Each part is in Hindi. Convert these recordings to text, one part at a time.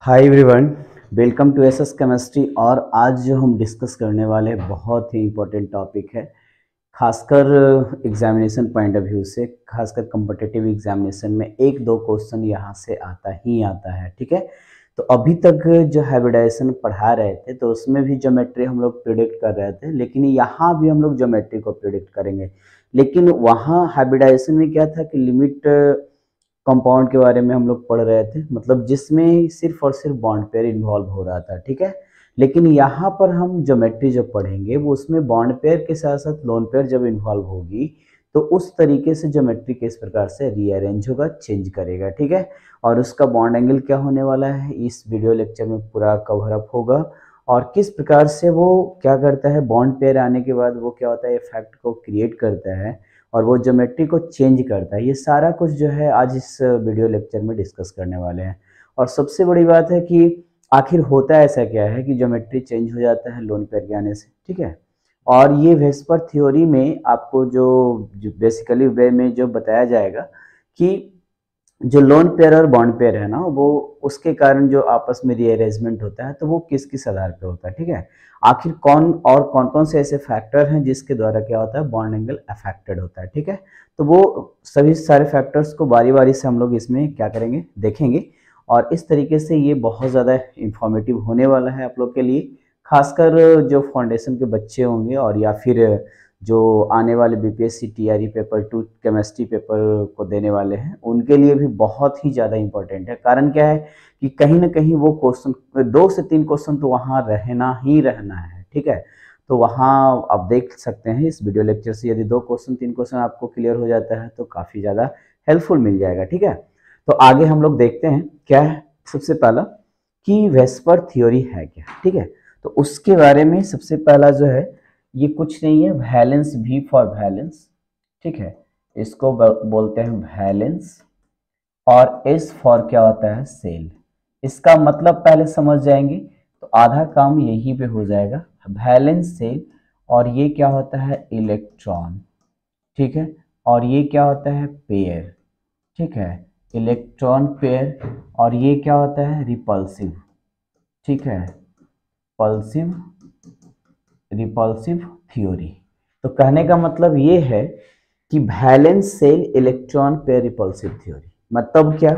Hi everyone, welcome to SS chemistry. और आज जो हम डिस्कस करने वाले बहुत ही इम्पोर्टेंट टॉपिक है, खासकर एग्जामिनेशन पॉइंट ऑफ व्यू से। खासकर कम्पिटिटिव एग्जामिनेशन में एक दो क्वेश्चन यहाँ से आता ही आता है। ठीक है, तो अभी तक जो हाइब्रिडाइजेशन पढ़ा रहे थे तो उसमें भी ज्योमेट्री हम लोग प्रिडिक्ट कर रहे थे, लेकिन यहाँ भी हम लोग ज्योमेट्री को प्रिडिक्ट करेंगे। लेकिन वहाँ हाइब्रिडाइजेशन में क्या था कि लिमिट कंपाउंड के बारे में हम लोग पढ़ रहे थे, मतलब जिसमें सिर्फ और सिर्फ बॉन्ड पेयर इन्वॉल्व हो रहा था। ठीक है, लेकिन यहाँ पर हम ज्योमेट्री जब पढ़ेंगे वो उसमें बॉन्ड पेयर के साथ साथ लोन पेयर जब इन्वॉल्व होगी तो उस तरीके से ज्योमेट्री किस प्रकार से रीअरेंज होगा, चेंज करेगा। ठीक है, और उसका बॉन्ड एंगल क्या होने वाला है इस वीडियो लेक्चर में पूरा कवर अप होगा। और किस प्रकार से वो क्या करता है, बॉन्ड पेयर आने के बाद वो क्या होता है, इफेक्ट को क्रिएट करता है और वो ज्योमेट्री को चेंज करता है। ये सारा कुछ जो है आज इस वीडियो लेक्चर में डिस्कस करने वाले हैं। और सबसे बड़ी बात है कि आखिर होता ऐसा क्या है कि ज्योमेट्री चेंज हो जाता है लोन पेयर के आने से। ठीक है, और ये वेस्पर थ्योरी में आपको जो बेसिकली वे में जो बताया जाएगा कि जो लोन पेयर और बॉन्ड पेयर है ना, वो उसके कारण जो आपस में रीअरेंजमेंट होता है तो वो किस किस आधार पे होता है। ठीक है, आखिर कौन और कौन कौन से ऐसे फैक्टर हैं जिसके द्वारा क्या होता है, बॉन्ड एंगल अफेक्टेड होता है। ठीक है, तो वो सभी सारे फैक्टर्स को बारी बारी से हम लोग इसमें क्या करेंगे, देखेंगे। और इस तरीके से ये बहुत ज़्यादा इंफॉर्मेटिव होने वाला है आप लोग के लिए, खासकर जो फाउंडेशन के बच्चे होंगे और या फिर जो आने वाले BPSC TRE paper 2 chemistry paper को देने वाले हैं उनके लिए भी बहुत ही ज़्यादा इंपॉर्टेंट है। कारण क्या है कि कहीं ना कहीं वो क्वेश्चन 2 से 3 क्वेश्चन तो वहाँ रहना ही रहना है। ठीक है, तो वहाँ आप देख सकते हैं इस वीडियो लेक्चर से, यदि 2 क्वेश्चन 3 क्वेश्चन आपको क्लियर हो जाता है तो काफ़ी ज़्यादा हेल्पफुल मिल जाएगा। ठीक है, तो आगे हम लोग देखते हैं क्या है। सबसे पहला कि वेस्पर थ्योरी है क्या। ठीक है, तो उसके बारे में सबसे पहला जो है, ये कुछ नहीं है, वैलेंस, वी फॉर वैलेंस। ठीक है, इसको बोलते हैं वैलेंस। और एस फॉर क्या होता है, सेल। इसका मतलब पहले समझ जाएंगे तो आधा काम यहीं पे हो जाएगा। वैलेंस सेल, और ये क्या होता है, इलेक्ट्रॉन। ठीक है, और ये क्या होता है, पेयर। ठीक है, इलेक्ट्रॉन पेयर। और ये क्या होता है, रिपल्सिव। ठीक है, पल्सिव रिपल्सिव थ्योरी। तो कहने का मतलब ये है कि valence shell electron pair repulsive theory मतलब क्या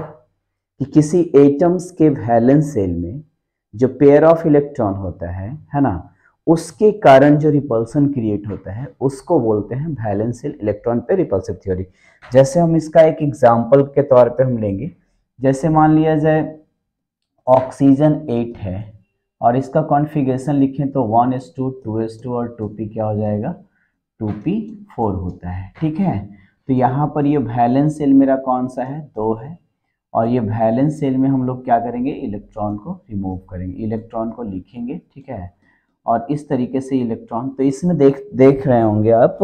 कि किसी एटम्स के वैलेंस सेल में जो पेयर ऑफ इलेक्ट्रॉन होता है ना, उसके कारण जो रिपल्सन क्रिएट होता है उसको बोलते हैं valence shell electron pair repulsive theory. जैसे हम इसका एक एग्जांपल के तौर पे हम लेंगे, जैसे मान लिया जाए ऑक्सीजन 8 है और इसका कॉन्फ़िगरेशन लिखें तो 1:2, 2:2 और 2p क्या हो जाएगा, 2p4 होता है। ठीक है, तो यहाँ पर ये वैलेंस सेल मेरा कौन सा है, 2 है। और ये वैलेंस सेल में हम लोग क्या करेंगे, इलेक्ट्रॉन को रिमूव करेंगे, इलेक्ट्रॉन को लिखेंगे। ठीक है, और इस तरीके से इलेक्ट्रॉन, तो इसमें देख रहे होंगे आप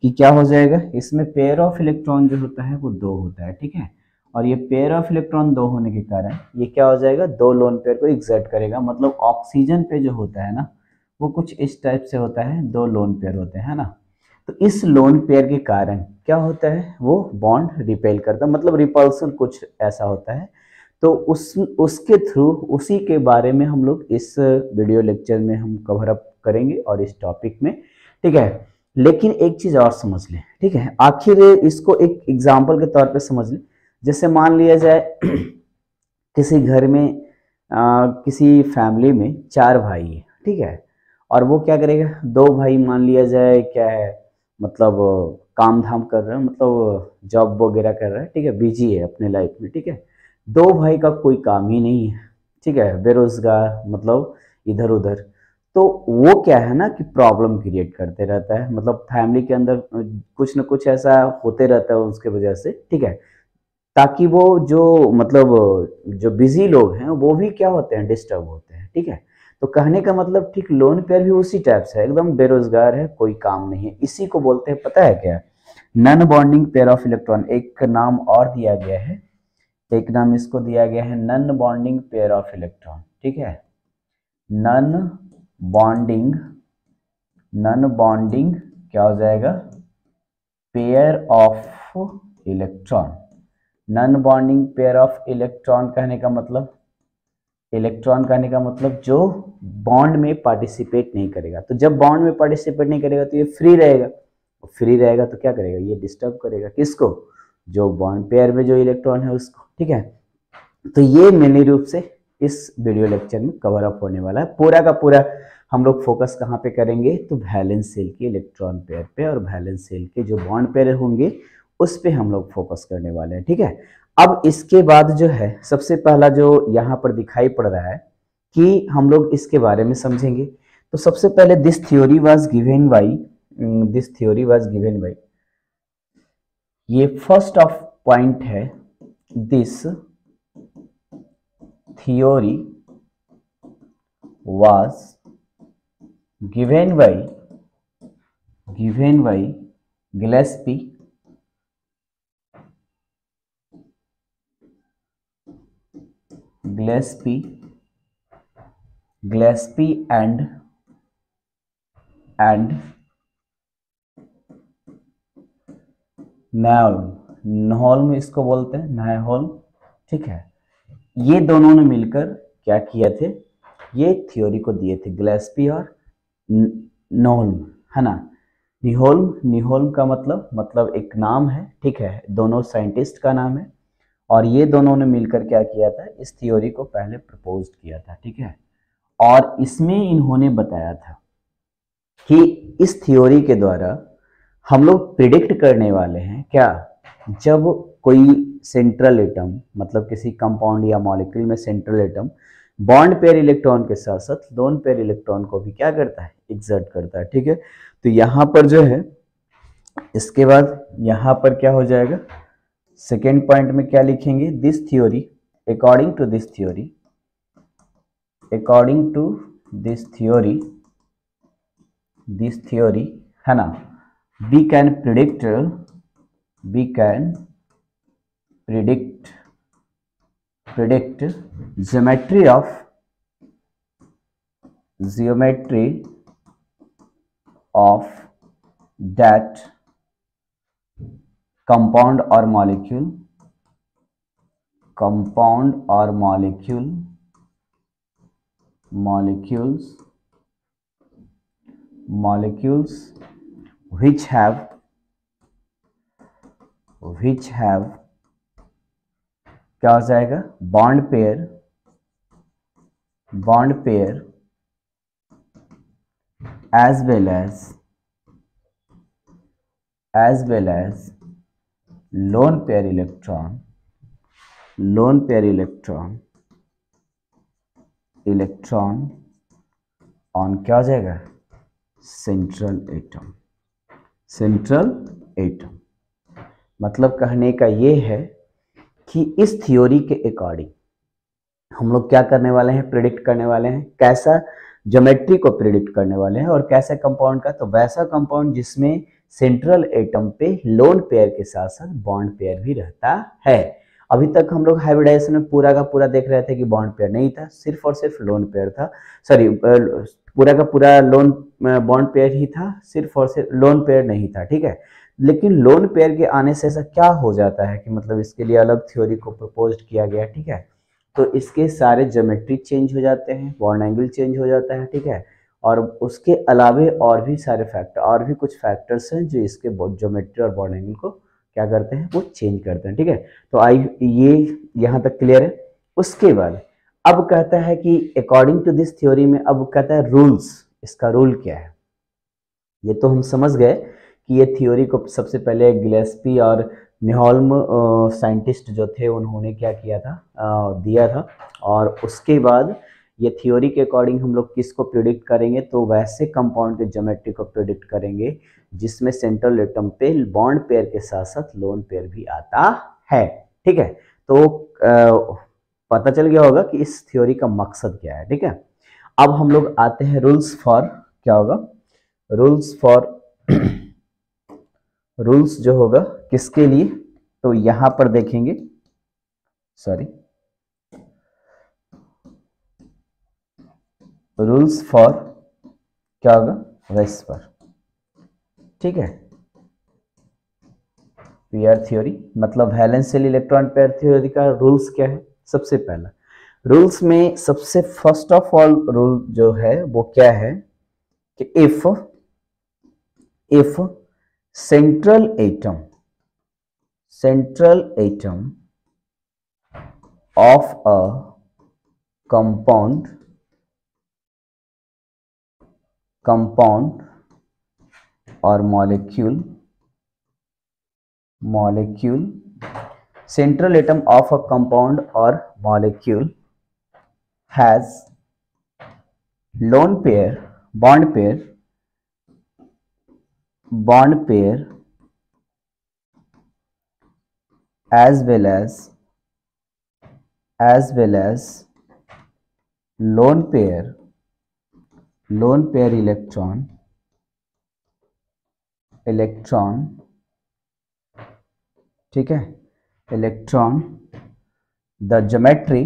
कि क्या हो जाएगा, इसमें पेयर ऑफ इलेक्ट्रॉन जो होता है वो 2 होता है। ठीक है, और ये पेयर ऑफ इलेक्ट्रॉन 2 होने के कारण ये क्या हो जाएगा, 2 लोन पेयर को एग्जर्ट करेगा। मतलब ऑक्सीजन पे जो होता है ना वो कुछ इस टाइप से होता है, 2 लोन पेयर होते हैं ना। तो इस लोन पेयर के कारण क्या होता है, वो बॉन्ड रिपेल करता है, मतलब रिपल्सन कुछ ऐसा होता है। तो उसके थ्रू उसी के बारे में हम लोग इस वीडियो लेक्चर में हम कवर अप करेंगे और इस टॉपिक में। ठीक है, लेकिन एक चीज और समझ लें। ठीक है, आखिर इसको एक एग्जाम्पल के तौर पे समझ लें। जैसे मान लिया जाए किसी घर में किसी फैमिली में 4 भाई है। ठीक है, और वो क्या करेगा, 2 भाई मान लिया जाए क्या है, मतलब काम धाम कर रहे हैं, मतलब जॉब वगैरह कर रहा है। ठीक है, बिजी है अपने लाइफ में। ठीक है, 2 भाई का कोई काम ही नहीं है। ठीक है, बेरोजगार, मतलब इधर उधर। तो वो क्या है ना कि प्रॉब्लम क्रिएट करते रहता है, मतलब फैमिली के अंदर कुछ ना कुछ ऐसा होते रहता है उसके वजह से। ठीक है, ताकि वो जो मतलब जो बिजी लोग हैं वो भी क्या होते हैं, डिस्टर्ब होते हैं। ठीक है, तो कहने का मतलब ठीक लोन पेयर भी उसी टाइप से है, एकदम बेरोजगार है, कोई काम नहीं है। इसी को बोलते हैं, पता है क्या, non bonding pair of electron. एक नाम और दिया गया है, एक नाम इसको दिया गया है non bonding pair of electron. ठीक है, नन बॉन्डिंग, नन बॉन्डिंग क्या हो जाएगा, pair of electron. Non bonding pair of electron कहने का मतलब इलेक्ट्रॉन कहने का मतलब जो बॉन्ड में पार्टिसिपेट नहीं करेगा। तो जब बॉन्ड में पार्टिसिपेट नहीं करेगा तो ये फ्री रहेगा, फ्री रहेगा तो क्या करेगा, ये डिस्टर्ब करेगा किसको, जो बॉन्ड पेयर में जो इलेक्ट्रॉन है उसको, ठीक है। तो ये मेनली रूप से इस वीडियो लेक्चर में कवर अप होने वाला है। पूरा का पूरा हम लोग फोकस कहाँ पे करेंगे, तो वैलेंस सेल के इलेक्ट्रॉन पेयर पे और वैलेंस सेल के जो बॉन्ड पेयर होंगे उस पे हम लोग फोकस करने वाले हैं, ठीक है। अब इसके बाद जो है सबसे पहला जो यहाँ पर दिखाई पड़ रहा है कि हम लोग इसके बारे में समझेंगे। तो सबसे पहले this theory was given by, this theory was given by, ये फर्स्ट ऑफ पॉइंट है, this theory was given by Gillespie and नॉल्म इसको बोलते हैं, नायहोल्म, ठीक है। ये दोनों ने मिलकर क्या किए थे, ये थ्योरी को दिए थे, गिलेस्पी और नॉल्म, है ना। निहोल्म का मतलब एक नाम है, ठीक है, दोनों साइंटिस्ट का नाम है। और ये दोनों ने मिलकर क्या किया था, इस थ्योरी को पहले प्रपोज किया था, ठीक है। और इसमें इन्होंने बताया था कि इस थ्योरी के द्वारा हम लोग प्रिडिक्ट करने वाले हैं क्या, जब कोई सेंट्रल एटम मतलब किसी कंपाउंड या मॉलिक्यूल में central atom bond pair electron के साथ साथ लोन पेयर इलेक्ट्रॉन को भी क्या करता है, एक्सर्ट करता है, ठीक है। तो यहाँ पर जो है, इसके बाद यहाँ पर क्या हो जाएगा, सेकेंड पॉइंट में क्या लिखेंगे, this theory, according to this theory, है ना, we can predict geometry of that compound or molecules which have क्या हो जाएगा, bond pair as well as lone pair electron on क्या हो जाएगा, सेंट्रल एटम। मतलब कहने का ये है कि इस थ्योरी के अकॉर्डिंग हम लोग क्या करने वाले हैं, प्रिडिक्ट करने वाले हैं, कैसा ज्योमेट्री को प्रिडिक्ट करने वाले हैं, और कैसे कंपाउंड का, तो वैसा कंपाउंड जिसमें सेंट्रल एटम पे लोन पेयर के साथ साथ बॉन्ड पेयर भी रहता है। अभी तक हम लोग हाइब्रिडाइजेशन में पूरा का पूरा देख रहे थे कि बॉन्ड पेयर नहीं था, सिर्फ और सिर्फ लोन पेयर था, सॉरी पूरा का पूरा लोन बॉन्ड पेयर ही था, सिर्फ और सिर्फ लोन पेयर नहीं था, ठीक है। लेकिन लोन पेयर के आने से ऐसा क्या हो जाता है कि मतलब इसके लिए अलग थ्योरी को प्रपोज किया गया, ठीक है। तो इसके सारे ज्योमेट्री चेंज हो जाते हैं, बॉन्ड एंगल चेंज हो जाता है, ठीक है। और उसके अलावे और भी सारे फैक्टर, और भी कुछ फैक्टर्स हैं जो इसके ज्योमेट्री और बॉन्ड एंगल को क्या करते हैं, वो चेंज करते हैं, ठीक है। तो ये यहाँ तक क्लियर है। उसके बाद अब कहता है कि अकॉर्डिंग टू दिस थ्योरी में, अब कहता है रूल्स, इसका रूल क्या है। ये तो हम समझ गए कि ये थ्योरी को सबसे पहले गिलेस्पी और निहोल्म साइंटिस्ट जो थे उन्होंने क्या किया था, दिया था। और उसके बाद ये थ्योरी के अकॉर्डिंग हम लोग किसको प्रिडिक्ट करेंगे, तो वैसे कंपाउंड के ज्योमेट्री को प्रिडिक्ट करेंगे जिसमें सेंट्रल एटम पे बॉन्ड पेयर के साथ साथ लोन पेयर भी आता है, ठीक है। तो पता चल गया होगा कि इस थ्योरी का मकसद क्या है, ठीक है। अब हम लोग आते हैं रूल्स फॉर, क्या होगा, रूल्स जो होगा किसके लिए, तो यहां पर देखेंगे, सॉरी, रूल्स फॉर क्या होगा, वेस्पर, ठीक है। पेयर थ्योरी मतलब valence shell electron pair theory का रूल्स क्या है, सबसे पहला रूल्स में सबसे फर्स्ट ऑफ ऑल रूल जो है वो क्या है कि if central atom of a compound or molecule central atom of a compound or molecule has bond pair as well as lone pair electron, ठीक है, electron, the geometry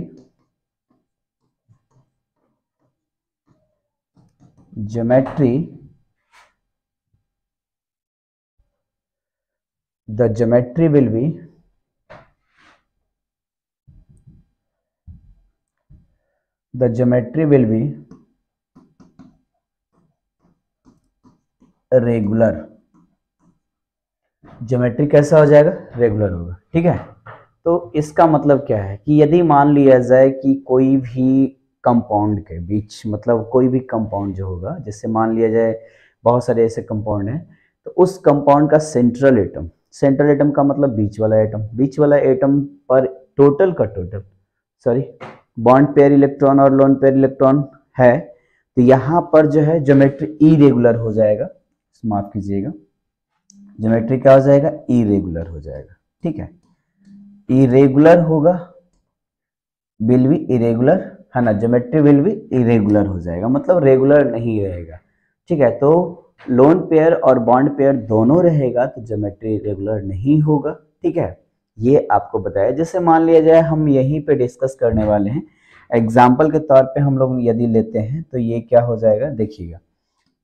will be regular. Geometry कैसा हो जाएगा? रेगुलर होगा, ठीक है। तो इसका मतलब क्या है कि यदि मान लिया जाए कि कोई भी कंपाउंड के बीच, मतलब कोई भी कंपाउंड जो होगा, जैसे मान लिया जाए बहुत सारे ऐसे कंपाउंड हैं, तो उस कंपाउंड का सेंट्रल एटम का मतलब बीच वाला एटम पर टोटल बॉन्ड पेयर इलेक्ट्रॉन और लोन पेयर इलेक्ट्रॉन है, तो यहाँ पर जो है ज्योमेट्री इरेगुलर हो जाएगा, माफ कीजिएगा, ज्योमेट्री क्या हो जाएगा? इरेगुलर हो जाएगा, ठीक है। इरेगुलर होगा, विल बी इरेगुलर, है ना, ज्योमेट्री विल बी इरेगुलर हो जाएगा, मतलब रेगुलर नहीं रहेगा, ठीक है। तो लोन पेयर और बॉन्ड पेयर दोनों रहेगा तो ज्योमेट्री रेगुलर नहीं होगा, ठीक है। ये आपको बताया। जैसे मान लिया जाए हम यहीं पे डिस्कस करने वाले हैं, एग्जाम्पल के तौर पे हम लोग यदि लेते हैं तो ये क्या हो जाएगा, देखिएगा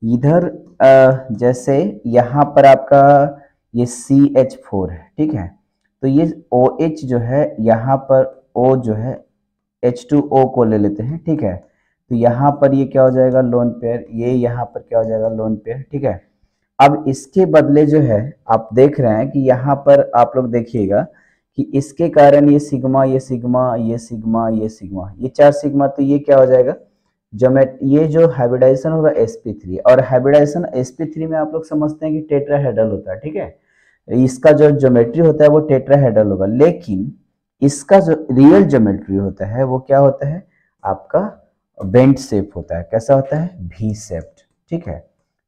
इधर जैसे यहाँ पर आपका ये CH4 है, ठीक है, तो ये OH जो है, यहाँ पर O जो है H2O को ले लेते हैं, ठीक है, तो यहाँ पर ये क्या हो जाएगा? लोन पेयर, ये यहाँ पर क्या हो जाएगा? लोन पेयर, ठीक है। अब इसके बदले जो है आप देख रहे हैं कि यहाँ पर आप लोग देखिएगा कि इसके कारण ये सिग्मा, ये सिग्मा, ये सिग्मा, ये सिग्मा, ये 4 सिग्मा, तो ये क्या हो जाएगा? ये जो हाइब्रिडाइजेशन होगा sp3, और हाइब्रिडाइजेशन sp3 में आप लोग समझते हैं कि टेट्राहेड्रल होता है, ठीक है। इसका जो ज्योमेट्री होता है वो टेट्राहेड्रल होगा, लेकिन इसका जो रियल ज्योमेट्री होता है वो क्या होता है? आपका बेंट शेप होता है। कैसा होता है? V शेप्ड, ठीक है।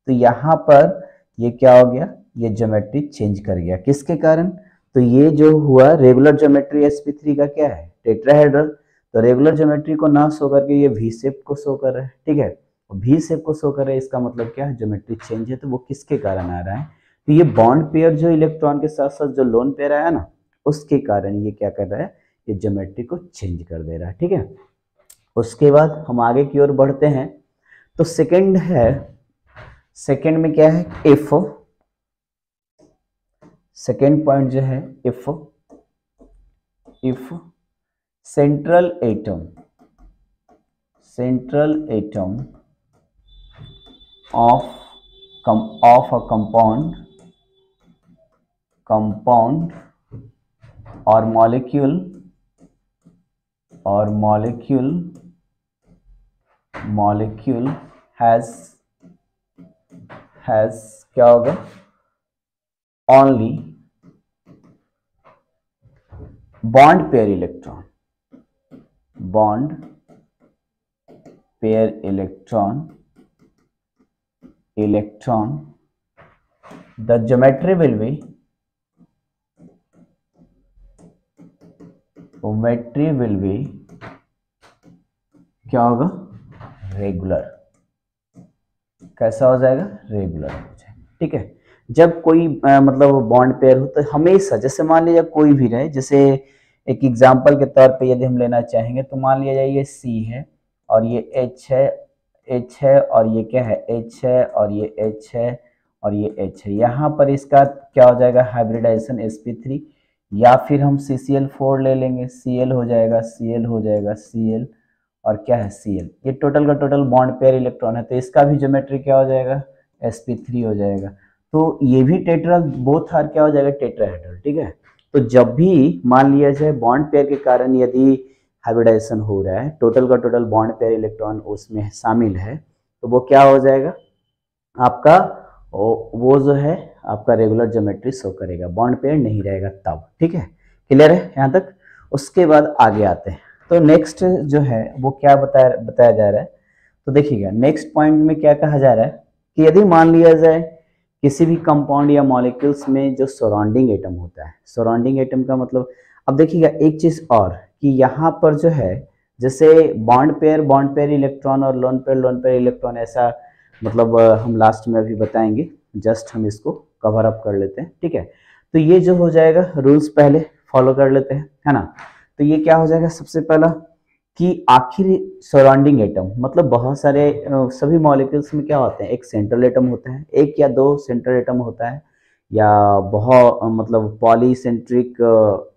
तो यहाँ पर ये क्या हो गया? ये ज्योमेट्री चेंज कर गया, किसके कारण? तो ये जो हुआ रेगुलर ज्योमेट्री sp3 का क्या है? टेट्राहेड्रल। तो रेगुलर ज्योमेट्री को ना शो करके ये V शेप को शो कर रहा है, ठीक है। V शेप को शो कर रहा है, इसका मतलब क्या है? ज्योमेट्री चेंज है। तो वो किसके कारण आ रहा है? तो ये बॉन्ड पेयर जो इलेक्ट्रॉन के साथ साथ जो लोन पेयर आया ना, उसके कारण ये क्या कर रहा है? ये ज्योमेट्री को चेंज कर दे रहा है, ठीक है। उसके बाद हम आगे की ओर बढ़ते हैं। तो सेकंड है, सेकंड में क्या है? इफ, सेकंड पॉइंट जो है if central atom of a compound or molecule has क्या होगा? only bond pair electron, the geometry will be क्या होगा? रेगुलर। कैसा हो जाएगा? रेगुलर हो जाएगा, ठीक है। जब कोई मतलब बॉन्ड पेयर हो तो हमेशा, जैसे मान लीजिए कोई भी रहे, जैसे एक एग्जांपल के तौर पे यदि हम लेना चाहेंगे तो मान लिया जाए ये C है और ये H है और ये क्या है? H है और ये H है और ये H है। यहाँ पर इसका क्या हो जाएगा? हाइब्रिडाइजेशन sp3, या फिर हम CCl4 ले लेंगे, Cl हो जाएगा, Cl हो जाएगा, Cl और क्या है Cl। ये टोटल का टोटल बॉन्ड पेयर इलेक्ट्रॉन है, तो इसका भी ज्योमेट्री क्या हो जाएगा, sp3 हो जाएगा। तो ये भी टेट्रा, बोथ आर क्या हो जाएगा, टेट्राहेड्रल। ठीक है, तो जब भी मान लिया जाए बॉन्ड पेयर के कारण यदि हाइब्रिडाइजेशन हो रहा है, टोटल का टोटल बॉन्ड पेयर इलेक्ट्रॉन उसमें शामिल है, तो वो क्या हो जाएगा आपका, वो जो है आपका रेगुलर ज्योमेट्री शो करेगा, बॉन्ड पेयर नहीं रहेगा तब। ठीक है, क्लियर है यहाँ तक। उसके बाद आगे आते हैं, तो नेक्स्ट जो है वो क्या बताया जा रहा है, तो देखिएगा नेक्स्ट पॉइंट में क्या कहा जा रहा है कि यदि मान लिया जाए किसी भी कंपाउंड या मॉलिक्यूल्स में जो सराउंडिंग एटम होता है, सराउंडिंग एटम का मतलब, अब देखिएगा एक चीज और कि यहाँ पर जो है जैसे बॉन्ड पेयर इलेक्ट्रॉन और लोन पेयर इलेक्ट्रॉन, ऐसा मतलब हम लास्ट में अभी बताएंगे, जस्ट हम इसको कवर अप कर लेते हैं। ठीक है, तो ये जो हो जाएगा रूल्स पहले फॉलो कर लेते हैं, है ना। तो ये क्या हो जाएगा, सबसे पहला कि आखिर सराउंडिंग एटम मतलब बहुत सारे सभी मॉलिक्यूल्स में क्या होते हैं, एक सेंट्रल एटम होता है, एक या दो सेंट्रल एटम होता है, या बहुत मतलब पॉलीसेंट्रिक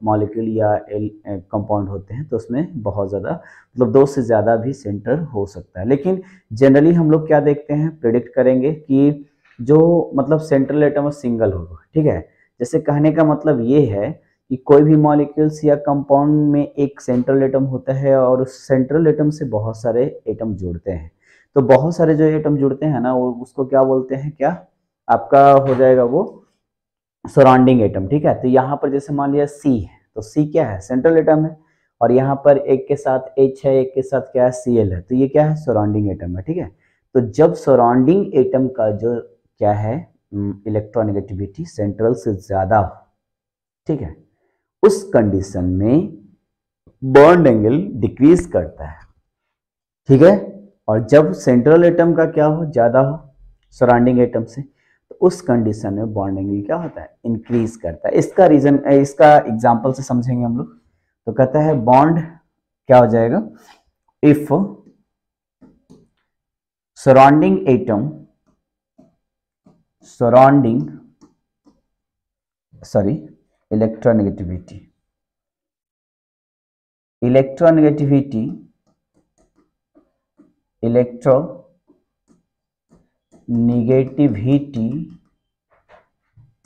मॉलिक्यूल या कंपाउंड होते हैं, तो उसमें बहुत ज़्यादा मतलब दो से ज़्यादा भी सेंटर हो सकता है। लेकिन जनरली हम लोग क्या देखते हैं, प्रिडिक्ट करेंगे कि जो मतलब सेंट्रल एटम सिंगल होगा। ठीक है, जैसे कहने का मतलब ये है कि कोई भी मॉलिक्यूल्स या कंपाउंड में एक सेंट्रल एटम होता है और उस सेंट्रल एटम से बहुत सारे एटम जुड़ते हैं, तो बहुत सारे जो एटम जुड़ते हैं ना, वो उसको क्या बोलते हैं, क्या आपका हो जाएगा वो सराउंडिंग एटम। ठीक है, तो यहाँ पर जैसे मान लिया C है, तो C क्या है, सेंट्रल एटम है, और यहाँ पर एक के साथ H है, एक के साथ क्या है Cl है, तो ये क्या है, सराउंडिंग एटम है। ठीक है, तो जब सराउंडिंग एटम का जो क्या है इलेक्ट्रोनेगेटिविटी सेंट्रल से ज्यादा हो, ठीक है, उस कंडीशन में बॉन्ड एंगल डिक्रीज करता है। ठीक है, और जब सेंट्रल एटम का क्या हो, ज्यादा हो सराउंडिंग एटम से, तो उस कंडीशन में बॉन्ड एंगल क्या होता है, इंक्रीज करता है। इसका रीजन, इसका एग्जांपल से समझेंगे हम लोग। तो कहता है बॉन्ड क्या हो जाएगा, if surrounding atom electronegativity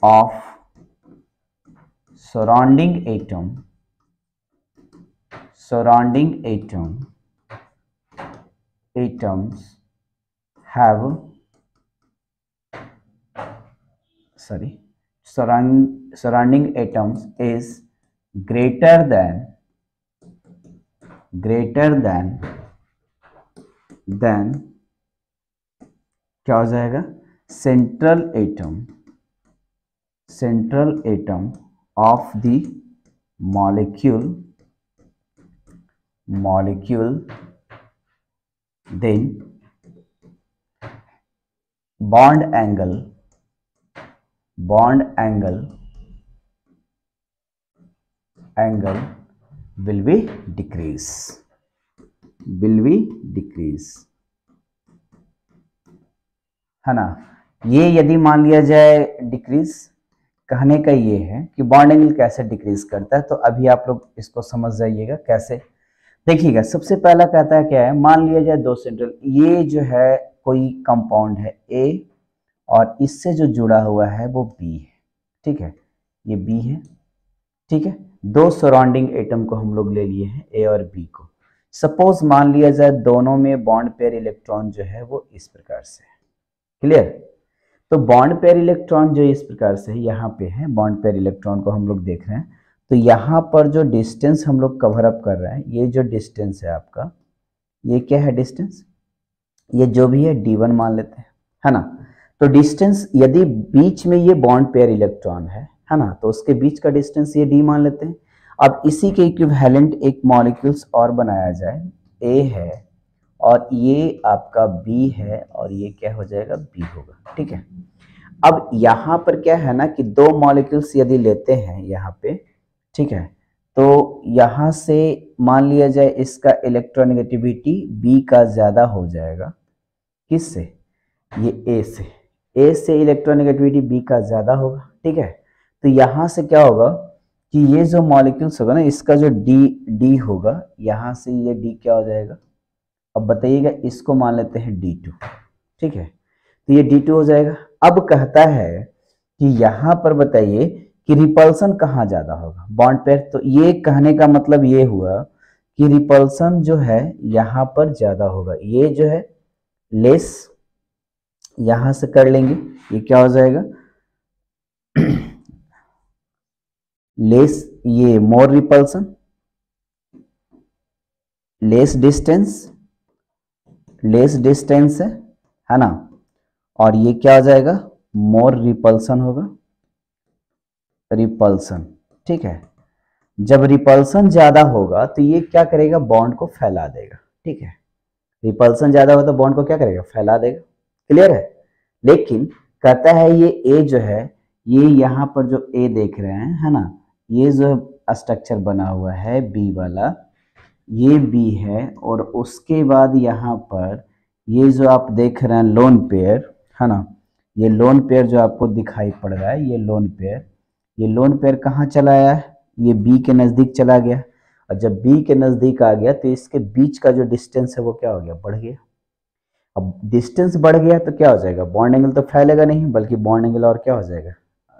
of surrounding atoms have surrounding atoms is greater than क्या हो जाएगा, central atom of the molecule then bond angle will be decrease है ना। ये यदि मान लिया जाए डिक्रीज, कहने का ये है कि बॉन्ड एंगल कैसे डिक्रीज करता है, तो अभी आप लोग इसको समझ जाइएगा कैसे। देखिएगा सबसे पहला कहता है क्या है, मान लिया जाए दो सेंट्रल, ये जो है कोई कंपाउंड है A और इससे जो जुड़ा हुआ है वो B है। ठीक है, ये B है। ठीक है, दो सराउंडिंग एटम को हम लोग ले लिए हैं A और B को। सपोज मान लिया जाए दोनों में बॉन्ड पेयर इलेक्ट्रॉन जो है वो इस प्रकार से है। क्लियर, तो बॉन्ड पेयर इलेक्ट्रॉन जो इस प्रकार से है, यहाँ पे है बॉन्ड पेयर इलेक्ट्रॉन को हम लोग देख रहे हैं। तो यहाँ पर जो डिस्टेंस हम लोग कवर अप कर रहे हैं, ये जो डिस्टेंस है आपका, ये क्या है डिस्टेंस, ये जो भी है D1 मान लेते हैं, है ना। तो डिस्टेंस यदि बीच में ये बॉन्ड पेयर इलेक्ट्रॉन है ना, तो उसके बीच का डिस्टेंस ये D मान लेते हैं। अब इसी के इक्विवेलेंट एक मॉलिक्यूल्स और बनाया जाए, A है और ये आपका B है और ये क्या हो जाएगा, B होगा। ठीक है, अब यहाँ पर क्या है ना कि दो मॉलिक्यूल्स यदि लेते हैं यहाँ पे, ठीक है, तो यहाँ से मान लिया जाए इसका इलेक्ट्रोनेगेटिविटी B का ज्यादा हो जाएगा, किससे, ये A से इलेक्ट्रोनेगेटिविटी B का ज्यादा होगा। ठीक है, तो यहाँ से क्या होगा कि ये जो मॉलिक्यूल्स होगा ना, इसका जो डी डी होगा, यहाँ से ये डी क्या हो जाएगा, अब बताइएगा, इसको मान लेते हैं D2, ठीक है, तो ये D2 हो जाएगा। अब कहता है कि यहाँ पर बताइए कि रिपल्सन कहाँ ज्यादा होगा, बॉन्ड पेयर। तो ये कहने का मतलब ये हुआ कि रिपल्सन जो है यहाँ पर ज्यादा होगा, ये जो है लेस, यहां से कर लेंगे, ये क्या हो जाएगा लेस, ये मोर रिपल्सन, लेस डिस्टेंस है ना, और ये क्या हो जाएगा, मोर रिपल्सन होगा, रिपल्सन, ठीक है। जब रिपल्सन ज्यादा होगा तो ये क्या करेगा, बॉन्ड को फैला देगा, ठीक है। रिपल्सन ज्यादा होगा तो बॉन्ड को क्या करेगा, फैला देगा, क्लियर है। लेकिन कहता है ये ए जो है, ये यहाँ पर जो ए देख रहे हैं, है ना, ये जो स्ट्रक्चर बना हुआ है बी वाला, ये बी है, और उसके बाद यहाँ पर ये जो आप देख रहे हैं लोन पेयर, है ना, ये लोन पेयर जो आपको दिखाई पड़ रहा है, ये लोन पेयर, ये लोन पेयर कहाँ चला आया है, ये बी के नज़दीक चला गया, और जब बी के नज़दीक आ गया तो इसके बीच का जो डिस्टेंस है वो क्या हो गया, बढ़ गया। अब डिस्टेंस बढ़ गया तो क्या हो जाएगा, बॉन्ड एंगल तो फैलेगा नहीं, बल्कि बॉन्ड एंगल और क्या हो जाएगा,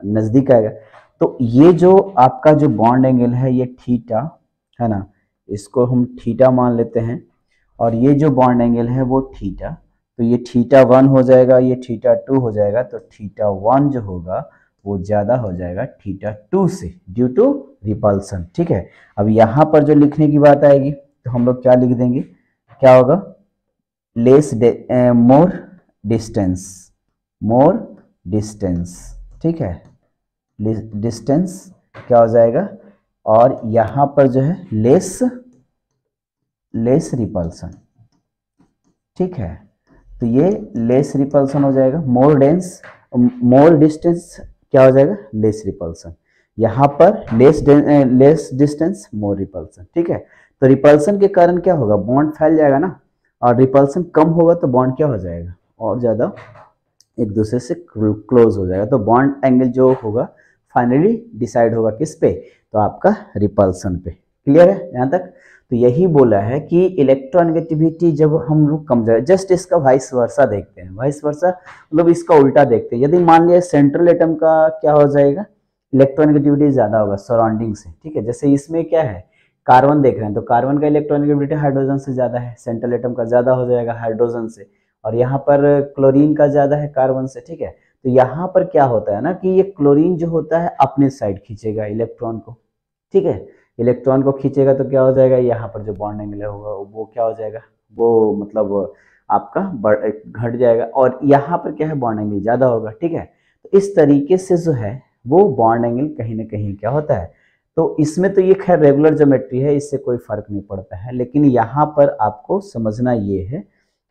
नज़दीक आएगा। तो ये जो आपका जो बॉन्ड एंगल है ये थीटा है ना, इसको हम थीटा मान लेते हैं, और ये जो बॉन्ड एंगल है वो थीटा, तो ये θ1 हो जाएगा, ये θ2 हो जाएगा, तो θ1 जो होगा वो ज़्यादा हो जाएगा θ2 से, ड्यू टू रिपल्सन, ठीक है। अब यहाँ पर जो लिखने की बात आएगी तो हम लोग क्या लिख देंगे, क्या होगा, लेस मोर डिस्टेंस, ठीक है, डिस्टेंस क्या हो जाएगा, और यहाँ पर जो है लेस रिपल्सन, ठीक है। तो ये लेस रिपल्सन हो जाएगा, मोर डिस्टेंस क्या हो जाएगा, लेस रिपल्सन, यहाँ पर लेस डिस्टेंस मोर रिपल्सन, ठीक है। तो रिपल्सन के कारण क्या होगा, बॉन्ड फैल जाएगा ना, और रिपल्सन कम होगा तो बॉन्ड क्या हो जाएगा, और ज़्यादा एक दूसरे से क्लोज हो जाएगा। तो बॉन्ड एंगल जो होगा फाइनली डिसाइड होगा किस पे, तो आपका रिपल्सन पे, क्लियर है यहाँ तक। तो यही बोला है कि इलेक्ट्रोनेगेटिविटी जब हम लोग कम जाए, जस्ट इसका वाइस वर्सा देखते हैं, वाइस वर्सा मतलब इसका उल्टा देखते हैं। यदि मान लिया सेंट्रल एटम का क्या हो जाएगा, इलेक्ट्रोनेगेटिविटी ज्यादा होगा सराउंडिंग से, ठीक है। जैसे इसमें क्या है, कार्बन देख रहे हैं, तो कार्बन का इलेक्ट्रोनेगेटिविटी हाइड्रोजन से ज्यादा है, सेंट्रल एटम का ज्यादा हो जाएगा हाइड्रोजन से, और यहाँ पर क्लोरीन का ज्यादा है कार्बन से, ठीक है। तो यहाँ पर क्या होता है ना कि ये क्लोरीन जो होता है अपने साइड खींचेगा इलेक्ट्रॉन को, ठीक है, इलेक्ट्रॉन को खींचेगा तो क्या हो जाएगा, यहाँ पर जो बॉन्ड एंगल होगा वो क्या हो जाएगा, वो मतलब आपका घट जाएगा, और यहाँ पर क्या है, बॉन्ड एंगल ज्यादा होगा, ठीक है। तो इस तरीके से जो है वो बॉन्ड एंगल कहीं ना कहीं क्या होता है। तो इसमें तो ये खैर रेगुलर ज्योमेट्री है, इससे कोई फर्क नहीं पड़ता है, लेकिन यहाँ पर आपको समझना ये है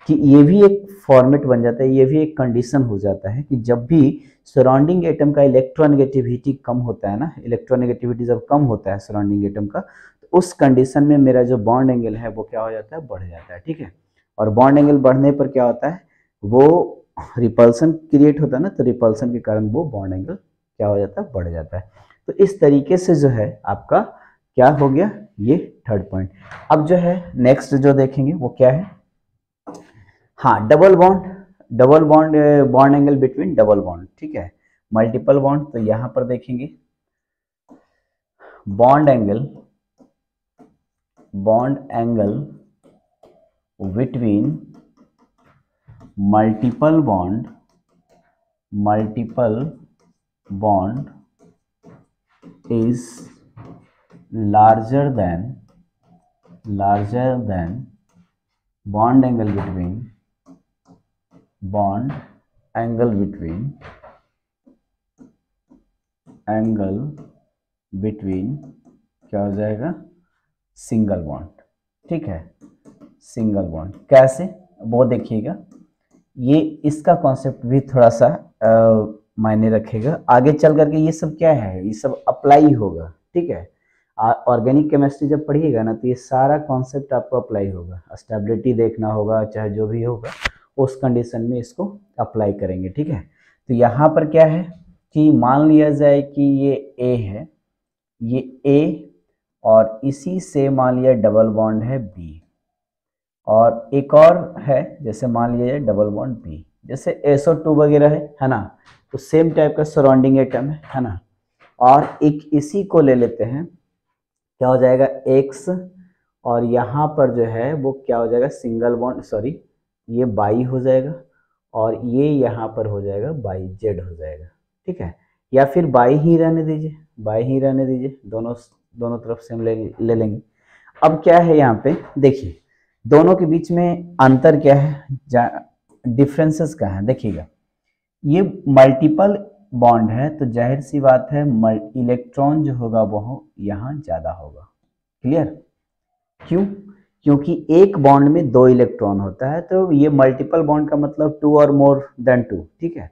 कि ये भी एक फॉर्मेट बन जाता है, ये भी एक कंडीशन हो जाता है कि जब भी सराउंडिंग एटम का इलेक्ट्रोनेगेटिविटी कम होता है ना, इलेक्ट्रोनेगेटिविटी जब कम होता है सराउंडिंग एटम का, तो उस कंडीशन में मेरा जो बॉन्ड एंगल है वो क्या हो जाता है, बढ़ जाता है, ठीक है। और बॉन्ड एंगल बढ़ने पर क्या होता है, वो रिपल्सन क्रिएट होता है ना, तो रिपल्सन के कारण वो बॉन्ड एंगल क्या हो जाता है, बढ़ जाता है। तो इस तरीके से जो है आपका क्या हो गया, ये थर्ड पॉइंट। अब जो है नेक्स्ट जो देखेंगे वो क्या है, हाँ, double bond bond angle between double bond, ठीक है, मल्टीपल बॉन्ड। तो यहां पर देखेंगे bond angle between multiple bond is larger than bond angle between क्या हो जाएगा, सिंगल बॉन्ड, ठीक है, सिंगल बॉन्ड। कैसे, वो देखिएगा, ये इसका कॉन्सेप्ट भी थोड़ा सा मायने रखेगा आगे चल करके। ये सब क्या है, ये सब अप्लाई होगा, ठीक है। ऑर्गेनिक केमिस्ट्री जब पढ़िएगा ना तो ये सारा कॉन्सेप्ट आपको अप्लाई होगा, स्टेबिलिटी देखना होगा, चाहे जो भी होगा उस कंडीशन में इसको अप्लाई करेंगे, ठीक है। तो यहाँ पर क्या है कि मान लिया जाए कि ये ए है, ये A और इसी से मान लिया डबल बॉन्ड है B, और एक और है जैसे मान लिया डबल बॉन्ड B, जैसे SO2 वगैरह है ना, तो सेम टाइप का सराउंडिंग एटम है ना। और एक इसी को ले लेते हैं, क्या हो जाएगा X, और यहाँ पर जो है वो क्या हो जाएगा सिंगल बॉन्ड, सॉरी ये बाई हो जाएगा, और ये यहाँ पर हो जाएगा बाई जेड हो जाएगा, ठीक है। या फिर बाई ही रहने दीजिए, बाई ही रहने दीजिए, दोनों तरफ से हम ले लेंगे। अब क्या है यहाँ पे देखिए, दोनों के बीच में अंतर क्या है, डिफरेंसेस क्या है देखिएगा। ये मल्टीपल बॉन्ड है तो जाहिर सी बात है इलेक्ट्रॉन जो होगा वो यहाँ ज़्यादा होगा। क्लियर? क्यों? क्योंकि एक बॉन्ड में 2 इलेक्ट्रॉन होता है, तो ये मल्टीपल बॉन्ड का मतलब 2 और मोर देन 2, ठीक है।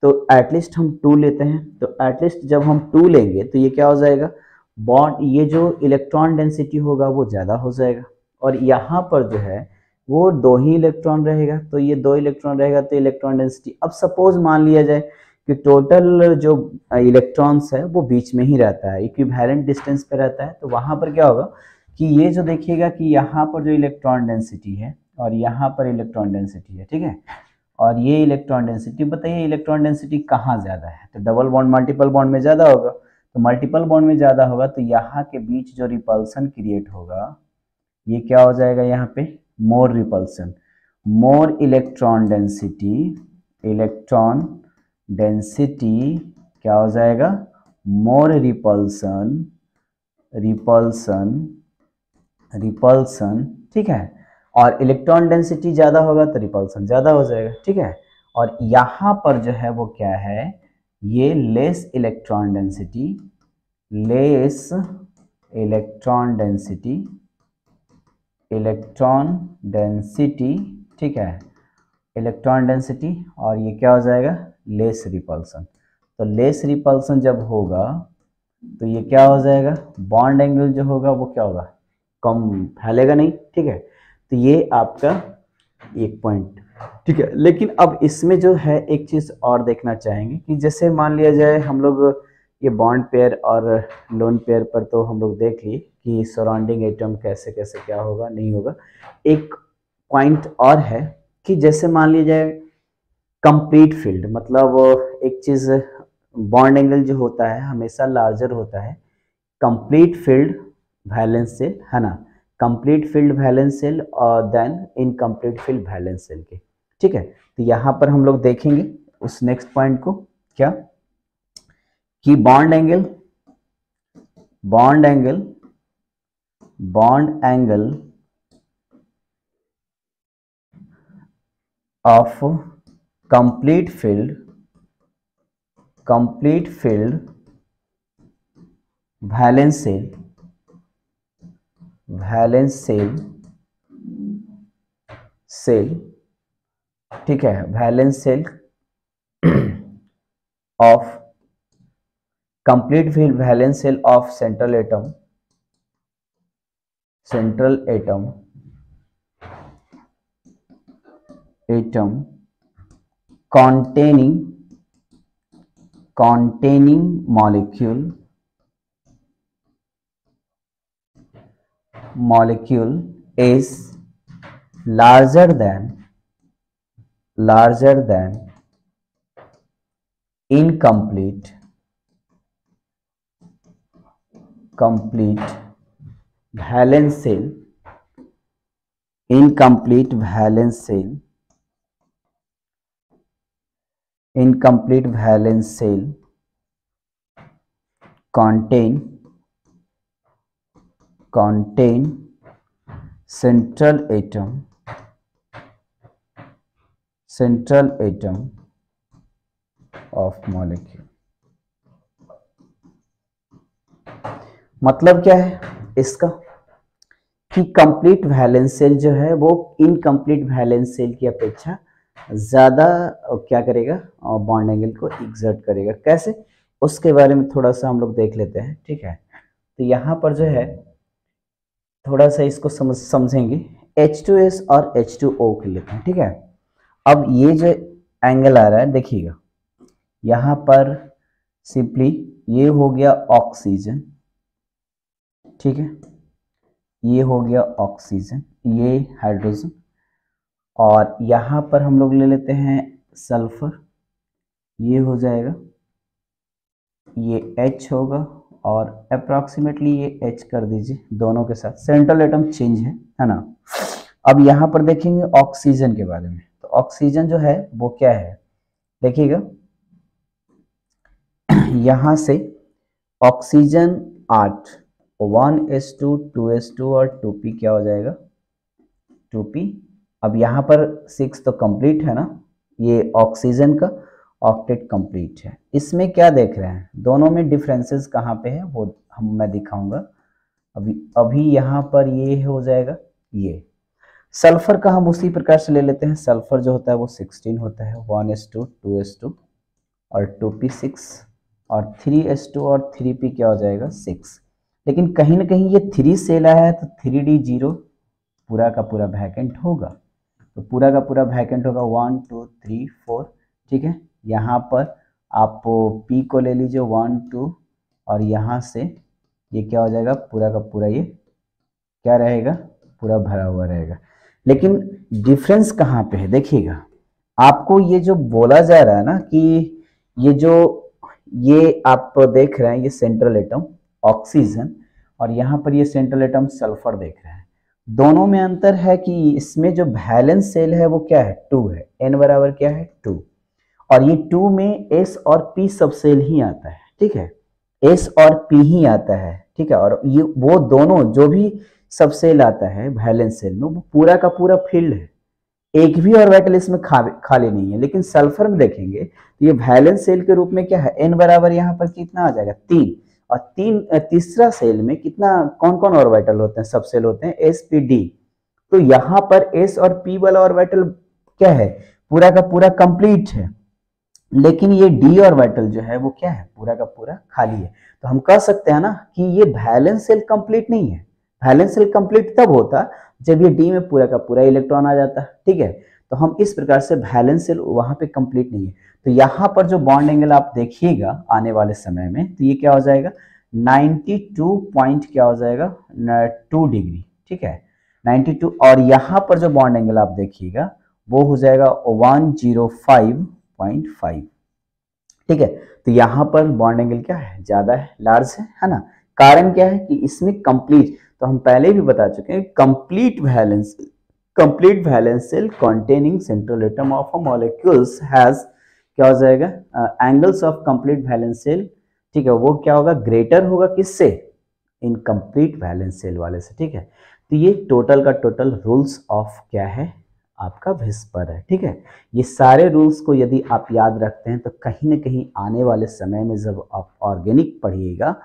तो एटलीस्ट हम 2 लेते हैं, तो एटलीस्ट जब हम 2 लेंगे तो ये क्या हो जाएगा, बॉन्ड, ये जो इलेक्ट्रॉन डेंसिटी होगा वो ज़्यादा हो जाएगा, और यहाँ पर जो है वो 2 ही इलेक्ट्रॉन रहेगा, तो ये 2 इलेक्ट्रॉन रहेगा तो इलेक्ट्रॉन डेंसिटी, अब सपोज मान लिया जाए कि टोटल जो इलेक्ट्रॉन्स है वो बीच में ही रहता है, इक्विवेलेंट डिस्टेंस पे रहता है, तो वहाँ पर क्या होगा कि ये जो देखिएगा कि यहाँ पर जो इलेक्ट्रॉन डेंसिटी है और यहाँ पर इलेक्ट्रॉन डेंसिटी है, ठीक है, और ये इलेक्ट्रॉन डेंसिटी, बताइए इलेक्ट्रॉन डेंसिटी कहाँ ज़्यादा है, तो डबल बॉन्ड मल्टीपल बॉन्ड में ज़्यादा होगा, तो मल्टीपल बॉन्ड में ज़्यादा होगा तो यहाँ के बीच जो रिपल्सन क्रिएट होगा ये क्या हो जाएगा, यहाँ पे more repulsion, more electron density, electron density क्या हो जाएगा, मोर रिपल्सन, रिपल्सन, रिपल्सन, ठीक है, और इलेक्ट्रॉन डेंसिटी ज़्यादा होगा तो रिपल्सन ज़्यादा हो जाएगा, ठीक है। और यहाँ पर जो है वो क्या है, ये less electron density, less electron density, electron density, ठीक है, इलेक्ट्रॉन डेंसिटी, और ये क्या हो जाएगा लेस रिपल्सन। तो लेस रिपल्सन जब होगा तो ये क्या हो जाएगा, बॉन्ड एंगल जो होगा वो क्या होगा, कम फैलेगा नहीं, ठीक है। तो ये आपका एक पॉइंट, ठीक है। लेकिन अब इसमें जो है एक चीज़ और देखना चाहेंगे कि जैसे मान लिया जाए हम लोग ये बॉन्ड पेयर और लोन पेयर पर तो हम लोग देख लिए कि सराउंडिंग एटम कैसे कैसे क्या होगा नहीं होगा। एक पॉइंट और है कि जैसे मान लिया जाए कंप्लीट फील्ड, मतलब एक चीज़, बॉन्ड एंगल जो होता है हमेशा लार्जर होता है कंप्लीट फील्ड वैलेंस सेल, है ना, कंप्लीट फील्ड वैलेंस सेल और then incomplete filled valence shell के, ठीक है। तो यहाँ पर हम लोग देखेंगे उस नेक्स्ट पॉइंट को, क्या कि bond angle, bond angle, bond angle of complete filled, complete filled valence shell, valence shell, shell, ठीक है, valence shell of complete filled valence shell of central atom, central atom, atom containing, containing molecule, molecule is larger than, larger than incomplete, complete valence cell, incomplete valence cell, incomplete valence cell contain, contain central atom, central atom of molecule। मतलब क्या है इसका कि कंप्लीट वैलेंस सेल जो है वो इनकम्प्लीट वैलेंस सेल की अपेक्षा ज़्यादा क्या करेगा, बॉन्ड एंगल को एक्सर्ट करेगा। कैसे, उसके बारे में थोड़ा सा हम लोग देख लेते हैं, ठीक है। तो यहाँ पर जो है थोड़ा सा इसको समझेंगे, H2S और H2O के लेते हैं, ठीक है। अब ये जो एंगल आ रहा है देखिएगा, यहाँ पर सिंपली ये हो गया ऑक्सीजन, ठीक है, ये हो गया ऑक्सीजन, ये हाइड्रोजन, और यहाँ पर हम लोग ले लेते हैं सल्फर, ये हो जाएगा, ये H होगा, और अप्रॉक्सीमेटली ये H कर दीजिए दोनों के साथ, सेंट्रल एटम चेंज है ना। अब यहाँ पर देखेंगे ऑक्सीजन के बारे में, तो ऑक्सीजन जो है वो क्या है, देखिएगा यहाँ से ऑक्सीजन 8, 1s2 2s2 और 2p क्या हो जाएगा 2p। अब यहाँ पर 6 तो कंप्लीट है ना, ये ऑक्सीजन का ऑक्टेट कंप्लीट है। इसमें क्या देख रहे हैं, दोनों में डिफरेंसेस कहाँ पे है वो मैं दिखाऊंगा। अभी यहाँ पर ये हो जाएगा, ये सल्फर का हम उसी प्रकार से ले लेते हैं। सल्फर जो होता है वो 16 होता है, 1s2 2s2 और 2p 6, और 3s2 और 3p क्या हो जाएगा 6। लेकिन कहीं ना कहीं ये 3 सेल आया है तो 3d 0 पूरा का पूरा वैकेंट होगा, तो पूरा का पूरा वैकेंट होगा 1 2 3 4। ठीक है, यहाँ पर आप p को ले लीजिए 1 2, और यहाँ से ये क्या हो जाएगा पूरा का पूरा, ये क्या रहेगा पूरा भरा हुआ रहेगा। लेकिन डिफरेंस कहाँ पे है देखिएगा, आपको ये जो बोला जा रहा है ना कि ये जो ये आप देख रहे हैं ये सेंट्रल एटम ऑक्सीजन, और यहाँ पर ये सेंट्रल एटम सल्फर देख रहे हैं, दोनों में अंतर है कि इसमें जो वैलेंस सेल है वो क्या है 2 है, n बराबर क्या है 2, और ये 2 में s और p सब सेल ही आता है। ठीक है, s और p ही आता है। ठीक है, और ये वो दोनों जो भी सब सेल आता है वैलेंस सेल में वो पूरा का पूरा फील्ड है, एक भी ऑर्बिटल इसमें खाली नहीं है। लेकिन सल्फर में देखेंगे तो ये वैलेंस सेल के रूप में क्या है, n बराबर यहाँ पर कितना आ जाएगा 3, और तीसरा सेल में कितना कौन कौन ऑर्बिटल होते हैं, सब सेल होते हैं s p d। तो यहाँ पर s और p वाला ऑर्बिटल क्या है पूरा का पूरा कंप्लीट है, लेकिन ये d ऑर्बिटल जो है वो क्या है पूरा का पूरा खाली है। तो हम कह सकते हैं ना कि ये वैलेंस सेल कंप्लीट नहीं है। वैलेंस सेल कंप्लीट तब होता जब ये d में पूरा का पूरा इलेक्ट्रॉन आ जाता। ठीक है, तो हम इस प्रकार से वैलेंस सेल वहां पे कंप्लीट नहीं है। तो यहाँ पर जो बॉन्ड एंगल आप देखिएगा आने वाले समय में, तो ये क्या हो जाएगा 92 पॉइंट क्या हो जाएगा 2 डिग्री। ठीक है, 92, और यहाँ पर जो बॉन्ड एंगल आप देखिएगा वो हो जाएगा 105.5। ठीक है, तो यहाँ पर बॉन्ड एंगल क्या है ज्यादा है, लार्ज है ना। कारण क्या है कि इसमें कंप्लीट, तो हम पहले भी बता चुके हैं complete valence shell containing central atom of a molecules has क्या हो जाएगा angles of complete valence shell. ठीक है, वो क्या होगा ग्रेटर होगा किससे, इनकम्प्लीट वैलेंस सेल वाले से। ठीक है, तो ये टोटल का टोटल रूल्स ऑफ क्या है आपका व्हिस्पर है। ठीक है, ये सारे रूल्स को यदि आप याद रखते हैं तो कहीं ना कहीं आने वाले समय में जब आप ऑर्गेनिक पढ़िएगा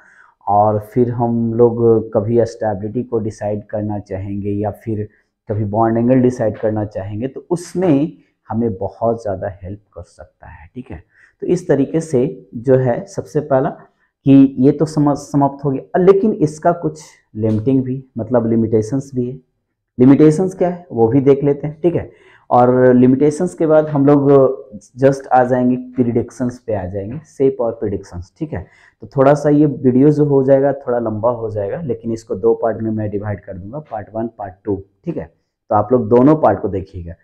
और फिर हम लोग कभी स्टेबिलिटी को डिसाइड करना चाहेंगे या फिर कभी बॉन्ड एंगल डिसाइड करना चाहेंगे तो उसमें हमें बहुत ज़्यादा हेल्प कर सकता है। ठीक है, तो इस तरीके से जो है सबसे पहला कि ये तो समाप्त हो गया, लेकिन इसका कुछ लिमिटिंग भी मतलब लिमिटेशंस भी है। लिमिटेशंस क्या है वो भी देख लेते हैं। ठीक है, और लिमिटेशंस के बाद हम लोग जस्ट आ जाएंगे प्रिडिक्शंस पे आ जाएंगे, शेप और प्रिडिक्शंस। ठीक है, तो थोड़ा सा ये वीडियो जो हो जाएगा थोड़ा लंबा हो जाएगा, लेकिन इसको 2 पार्ट में मैं डिवाइड कर दूंगा, पार्ट 1 पार्ट 2। ठीक है, तो आप लोग दोनों पार्ट को देखिएगा,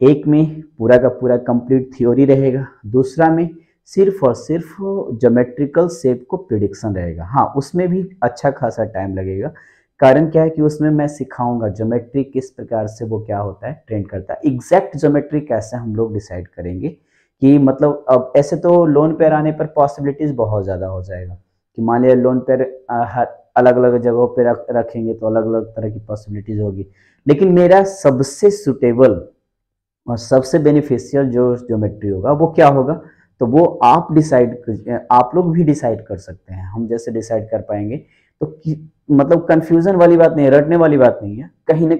एक में पूरा का पूरा कंप्लीट थ्योरी रहेगा, दूसरा में सिर्फ और सिर्फ ज्योमेट्रिकल शेप को प्रिडिक्शन रहेगा। हाँ, उसमें भी अच्छा खासा टाइम लगेगा। कारण क्या है कि उसमें मैं सिखाऊंगा ज्योमेट्री किस प्रकार से वो क्या होता है ट्रेंड करता है, एग्जैक्ट ज्योमेट्री कैसे हम लोग डिसाइड करेंगे कि मतलब अब ऐसे तो लोन पेयर आने पर पॉसिबिलिटीज बहुत ज़्यादा हो जाएगा कि मान लिया लोन पेयर अलग अलग जगहों पे रखेंगे तो अलग अलग तरह की पॉसिबिलिटीज होगी। लेकिन मेरा सबसे सुटेबल और सबसे बेनिफिशियल जो ज्योमेट्री होगा वो क्या होगा, तो वो आप लोग भी डिसाइड कर सकते हैं। हम जैसे डिसाइड कर पाएंगे तो मतलब कंफ्यूजन वाली बात नहीं है, रटने वाली बात नहीं है, कहीं ना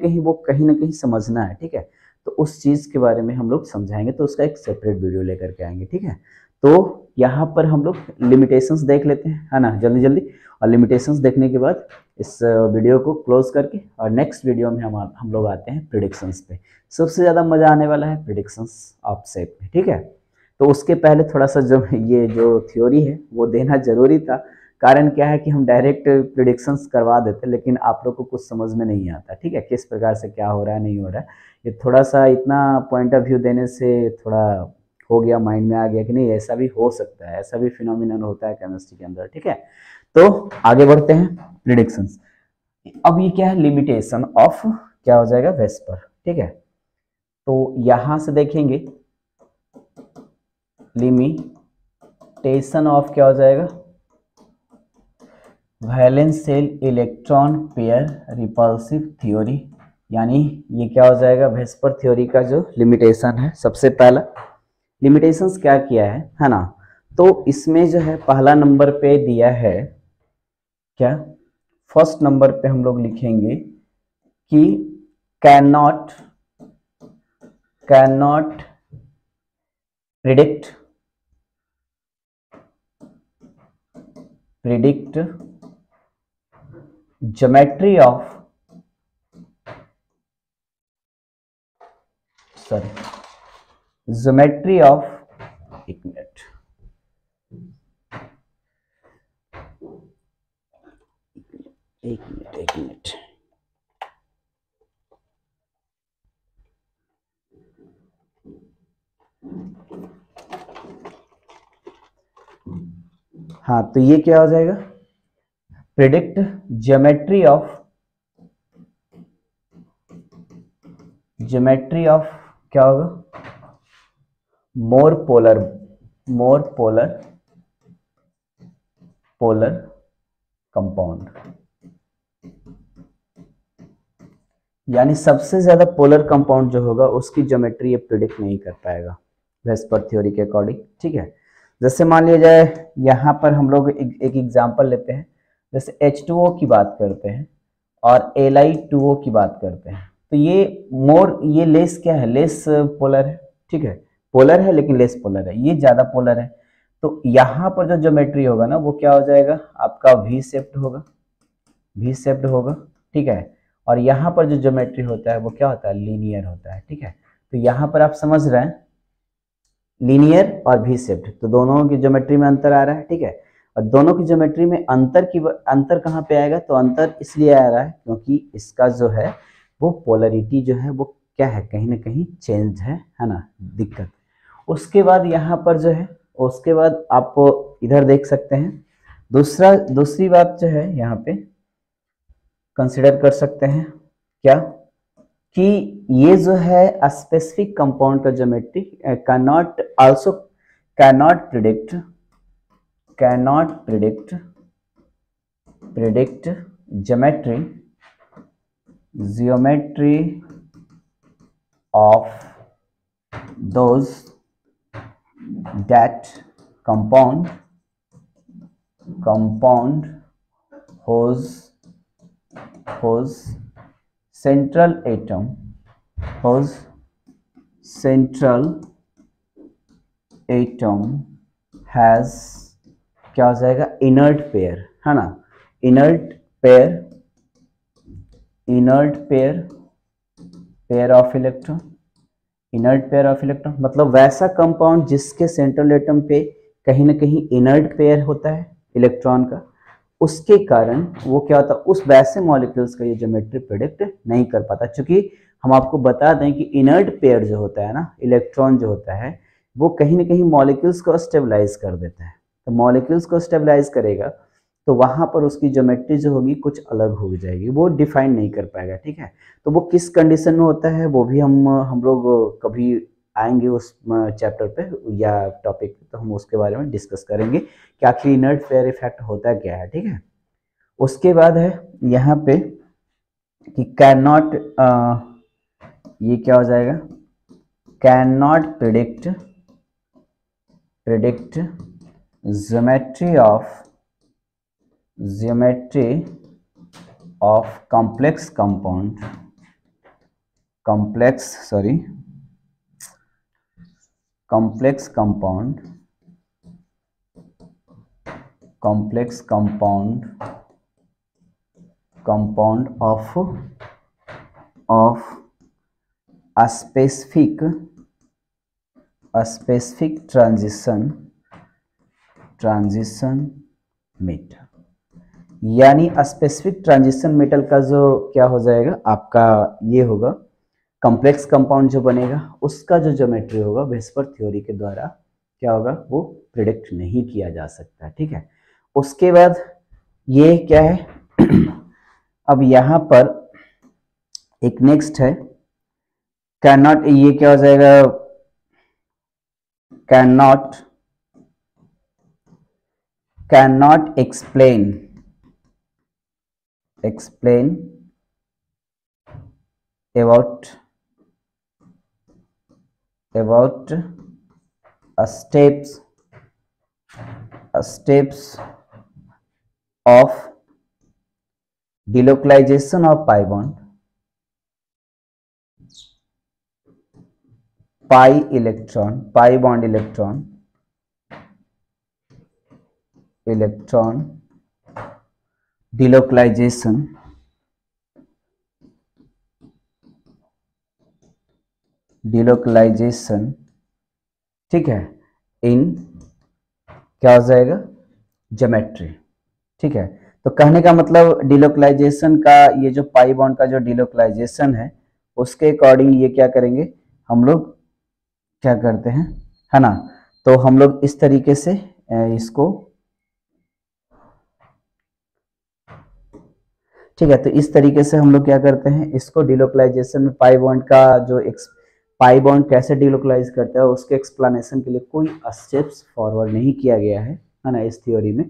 कहीं समझना है। ठीक है, तो उस चीज़ के बारे में हम लोग समझाएंगे, तो उसका एक सेपरेट वीडियो लेकर के आएंगे। ठीक है, तो यहाँ पर हम लोग लिमिटेशंस देख लेते हैं, है ना, जल्दी जल्दी। और लिमिटेशंस देखने के बाद इस वीडियो को क्लोज करके और नेक्स्ट वीडियो में हम लोग आते हैं प्रिडिक्शंस पे। सबसे ज़्यादा मज़ा आने वाला है प्रिडिक्शंस ऑफ शेप में। ठीक है, तो उसके पहले थोड़ा सा जो ये जो थ्योरी है वो देना जरूरी था, कारण क्या है कि हम डायरेक्ट प्रिडिक्शंस करवा देते, लेकिन आप लोग को कुछ समझ में नहीं आता, ठीक है, किस प्रकार से क्या हो रहा है नहीं हो रहा है। ये थोड़ा सा इतना पॉइंट ऑफ व्यू देने से थोड़ा हो गया, माइंड में आ गया कि नहीं ऐसा भी हो सकता है, ऐसा भी फिनोमिनन होता है केमिस्ट्री के अंदर, ठीक है। तो आगे बढ़ते हैं, प्रिडिक्शंस। अब ये क्या है, लिमिटेशन ऑफ क्या हो जाएगा, वेस्पर, ठीक है। तो यहां से देखेंगे लिमिटेशन ऑफ क्या हो जाएगा, valence shell electron pair repulsive theory, यानी ये क्या हो जाएगा, वेस्पर थ्योरी का जो लिमिटेशन है। सबसे पहला लिमिटेशंस क्या किया है ना, तो इसमें जो है पहला नंबर पे दिया है क्या, फर्स्ट नंबर पे हम लोग लिखेंगे कि can not predict geometry of एक मिनट, एक मिनट। हाँ, तो ये क्या हो जाएगा, प्रिडिक्ट ज्योमेट्री ऑफ क्या होगा, मोर पोलर कंपाउंड, यानी सबसे ज्यादा पोलर कंपाउंड जो होगा उसकी ज्योमेट्री ये प्रिडिक्ट नहीं कर पाएगा वेस्पर थ्योरी के अकॉर्डिंग, ठीक है। जैसे मान लिया जाए यहाँ पर हम लोग एक एग्जांपल लेते हैं, जैसे H2O की बात करते हैं और Li2O की बात करते हैं, तो ये लेस क्या है, लेस पोलर है, ठीक है, पोलर है लेकिन लेस पोलर है, ये ज्यादा पोलर है। तो यहाँ पर जो ज्योमेट्री होगा ना वो क्या हो जाएगा, आपका वी शेप्ड होगा, ठीक है। और यहाँ पर जो ज्योमेट्री होता है वो क्या होता है, लीनियर होता है, ठीक है। तो यहाँ पर आप समझ रहे हैं लीनियर और वी शेप्ड, तो दोनों की ज्योमेट्री में अंतर आ रहा है, ठीक है। और दोनों की ज्योमेट्री में अंतर कहाँ पे आएगा, तो अंतर इसलिए आ रहा है क्योंकि इसका जो है वो पोलरिटी जो है वो क्या है, कहीं ना कहीं चेंज है ना, दिक्कत। उसके बाद यहाँ पर जो है, उसके बाद आप इधर देख सकते हैं, दूसरी बात जो है यहाँ पे कंसिडर कर सकते हैं क्या, कि ये जो है स्पेसिफिक कंपाउंड का geometry cannot predict geometry of those that compound whose central atom has क्या हो जाएगा, इनर्ट पेयर, है ना, इनर्ट पेयर ऑफ इलेक्ट्रॉन, मतलब वैसा कंपाउंड जिसके सेंट्रल एटम पे कहीं ना कहीं इनर्ट पेयर होता है इलेक्ट्रॉन का, उसके कारण वो क्या होता है, उस वैसे मॉलिक्यूल्स का ये ज्योमेट्री प्रेडिक्ट नहीं कर पाता। क्योंकि हम आपको बता दें कि इनर्ट पेयर जो होता है ना, इलेक्ट्रॉन जो होता है वो कहीं ना कहीं मॉलिक्यूल्स को स्टेबलाइज कर देता है। तो मॉलिक्यूल्स को स्टेबलाइज करेगा तो वहां पर उसकी ज्योमेट्री जो होगी कुछ अलग हो जाएगी, वो डिफाइन नहीं कर पाएगा, ठीक है। तो वो किस कंडीशन में होता है वो भी हम लोग कभी आएंगे उस चैप्टर पे या टॉपिक पे, तो हम उसके बारे में डिस्कस करेंगे कि आखिर इनर्ट पेयर इफेक्ट होता क्या है, ठीक है। उसके बाद है यहाँ पे कि कैन नॉट, ये क्या हो जाएगा, can not predict geometry of complex compound of a specific transition matter, यानी स्पेसिफिक ट्रांजिशन मेटल का जो क्या हो जाएगा आपका, ये होगा कॉम्प्लेक्स कंपाउंड जो बनेगा उसका जो ज्योमेट्री होगा वेस्पर थ्योरी के द्वारा क्या होगा, वो प्रिडिक्ट नहीं किया जा सकता। ठीक है, उसके बाद ये क्या है अब यहाँ पर एक नेक्स्ट है कैन नॉट, ये क्या हो जाएगा, can not explain about steps of delocalization of pi bond, pi bond electron delocalization ठीक है, इन क्या हो जाएगा, ज्योमेट्री। ठीक है, तो कहने का मतलब डिलोकलाइजेशन का, ये जो पाई बॉन्ड का जो डिलोकलाइजेशन है उसके अकॉर्डिंग ये क्या करेंगे हम लोग, क्या करते हैं, है ना, तो हम लोग इस तरीके से इसको, ठीक है, तो इस तरीके से हम लोग क्या करते हैं इसको डिलोकलाइजेशन में पाई बॉन्ड का जो पाई बॉन्ड कैसे डिलोकलाइज करता है उसके एक्सप्लेनेशन के लिए कोई स्टेप्स फॉरवर्ड नहीं किया गया है ना, इस थ्योरी में।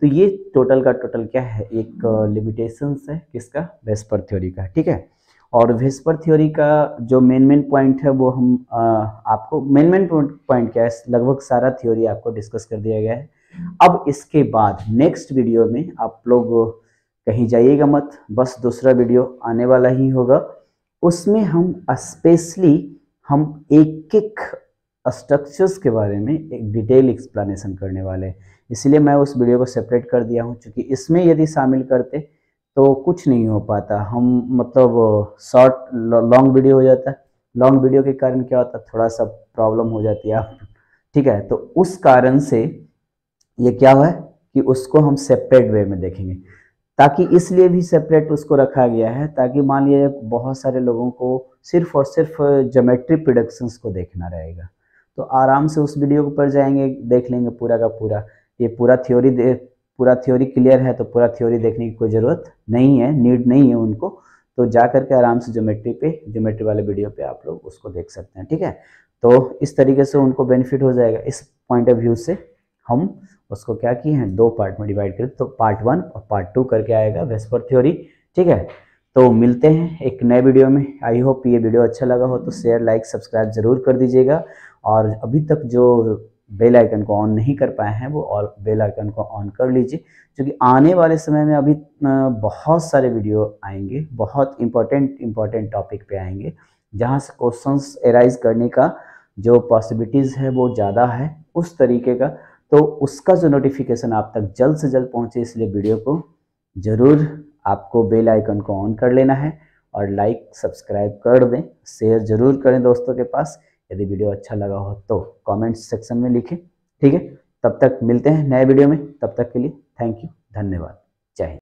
तो ये टोटल का टोटल क्या है, एक लिमिटेशंस है किसका, वेस्पर थ्योरी का। ठीक है, और वेस्पर थ्योरी का जो मेन पॉइंट है वो हम आपको मेन पॉइंट क्या है, लगभग सारा थ्योरी आपको डिस्कस कर दिया गया है। अब इसके बाद नेक्स्ट वीडियो में आप लोग कहीं जाइएगा मत, बस दूसरा वीडियो आने वाला ही होगा, उसमें हम स्पेशली हम एक एक स्ट्रक्चर्स के बारे में एक डिटेल एक्सप्लेनेशन करने वाले हैं। इसलिए मैं उस वीडियो को सेपरेट कर दिया हूं, क्योंकि इसमें यदि शामिल करते तो कुछ नहीं हो पाता, हम मतलब शॉर्ट लॉन्ग वीडियो हो जाता है, लॉन्ग वीडियो के कारण क्या होता है थोड़ा सा प्रॉब्लम हो जाती है आप। ठीक है, तो उस कारण से ये क्या हुआ है कि उसको हम सेपरेट वे में देखेंगे, ताकि इसलिए भी सेपरेट उसको रखा गया है ताकि मान लिया बहुत सारे लोगों को सिर्फ और सिर्फ ज्योमेट्री प्रोडक्शंस को देखना रहेगा, तो आराम से उस वीडियो पर जाएंगे, देख लेंगे पूरा का पूरा, ये पूरा थ्योरी क्लियर है तो पूरा थ्योरी देखने की कोई ज़रूरत नहीं है, नीड नहीं है उनको, तो जा करके आराम से ज्योमेट्री वाले वीडियो पे आप लोग उसको देख सकते हैं। ठीक है, तो इस तरीके से उनको बेनिफिट हो जाएगा। इस पॉइंट ऑफ व्यू से हम उसको क्या किए हैं, दो पार्ट में डिवाइड करें, तो पार्ट 1 और पार्ट 2 करके आएगा वेस्पर थ्योरी। ठीक है, तो मिलते हैं एक नए वीडियो में। आई होप ये वीडियो अच्छा लगा हो तो शेयर लाइक सब्सक्राइब जरूर कर दीजिएगा, और अभी तक जो बेल आइकन को ऑन नहीं कर पाए हैं वो और बेल आइकन को ऑन कर लीजिए, क्योंकि आने वाले समय में अभी बहुत सारे वीडियो आएंगे, बहुत इंपॉर्टेंट टॉपिक पे आएंगे, जहाँ से क्वेश्चंस एराइज करने का जो पॉसिबिलिटीज़ है वो ज़्यादा है उस तरीके का, तो उसका जो नोटिफिकेशन आप तक जल्द से जल्द पहुंचे, इसलिए वीडियो को ज़रूर आपको बेल आइकन को ऑन कर लेना है, और लाइक सब्सक्राइब कर दें, शेयर ज़रूर करें दोस्तों के पास। यदि वीडियो अच्छा लगा हो तो कमेंट सेक्शन में लिखें। ठीक है, तब तक मिलते हैं नए वीडियो में, तब तक के लिए थैंक यू, धन्यवाद, जय हिंद।